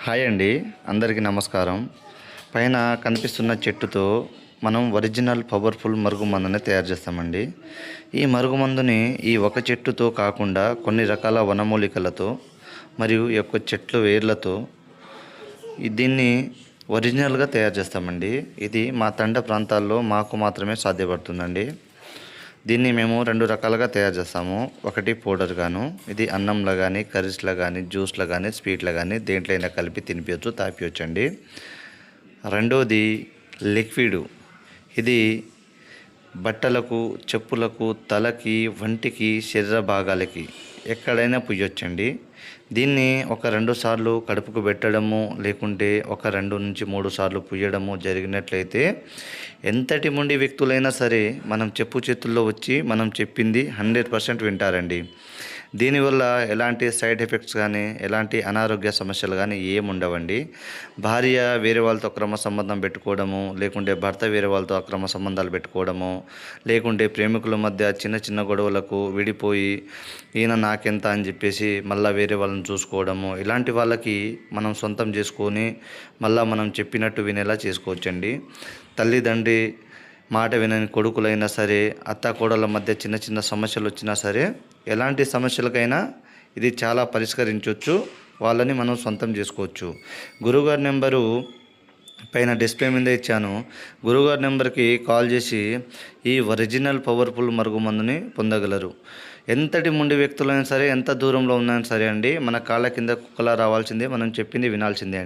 Hi అండి, అందరికీ నమస్కారం. పైన కనిపిస్తున్న చెట్టుతో మనం ఒరిజినల్ పవర్ఫుల్ మరుగుమందుని తయారు చేస్తామండి. ఈ మరుగుమందుని ఈ ఒక చెట్టుతో కాకుండా కొన్ని రకాల వనమూలికలతో మరియు యొక్క చెట్లు వేర్లతో దీన్ని ఒరిజినల్గా తయారు చేస్తామండి. ఇది మా తండ ప్రాంతాల్లో మాకు మాత్రమే సాధ్యపడుతుందండి. దీన్ని మేము రెండు రకాలుగా తయారు చేస్తాము. ఒకటి పౌడర్ గాను, ఇది అన్నంలో కానీ, కర్రీస్లో కానీ, జ్యూస్లో కానీ, స్వీట్లో కానీ దేంట్లో అయినా కలిపి తినిపించచ్చు, తాపించచ్చు అండి. రెండోది లిక్విడ్. ఇది బట్టలకు, చెప్పులకు, తలకి, వంటికి, శరీర భాగాలకి ఎక్కడైనా పుయ్యొచ్చండి. దీన్ని ఒక 2 సార్లు కడుపుకు పెట్టడము, లేకుంటే ఒక 2 నుంచి 3 సార్లు పుయ్యడము జరిగినట్లయితే ఎంతటి మొండి వ్యక్తులైనా సరే మనం చెప్పు చేతుల్లో వచ్చి మనం చెప్పింది 100% వింటారండి. దీనివల్ల ఎలాంటి సైడ్ ఎఫెక్ట్స్ కానీ, ఎలాంటి అనారోగ్య సమస్యలు కానీ ఏముండవండి. భార్య వేరే వాళ్ళతో అక్రమ సంబంధం పెట్టుకోవడము, లేకుంటే భర్త వేరే వాళ్ళతో అక్రమ సంబంధాలు పెట్టుకోవడము, లేకుంటే ప్రేమికుల మధ్య చిన్న చిన్న గొడవలకు విడిపోయి ఈయన నాకెంత అని చెప్పేసి మళ్ళీ వేరే వాళ్ళని చూసుకోవడము, ఇలాంటి వాళ్ళకి మనం సొంతం చేసుకొని మళ్ళీ మనం చెప్పినట్టు వినేలా చేసుకోవచ్చండి. తల్లిదండ్రి మాట వినని కొడుకులైనా సరే, అత్త కోడళ్ళ మధ్య చిన్న చిన్న సమస్యలు వచ్చినా సరే, ఎలాంటి సమస్యలకైనా ఇది చాలా పరిష్కరించవచ్చు, వాళ్ళని మనం సొంతం చేసుకోవచ్చు. గురువుగారి నెంబరు పైన డిస్ప్లే మీద ఇచ్చాను. గురువుగారి నెంబర్కి కాల్ చేసి ఈ ఒరిజినల్ పవర్ఫుల్ మరుగుమందుని పొందగలరు. ఎంతటి మొండి వ్యక్తులైనా సరే, ఎంత దూరంలో ఉన్నా సరే అండి, మన కాళ్ళ కింద కుక్కలా రావాల్సిందే, మనం చెప్పింది వినాల్సిందే అండి.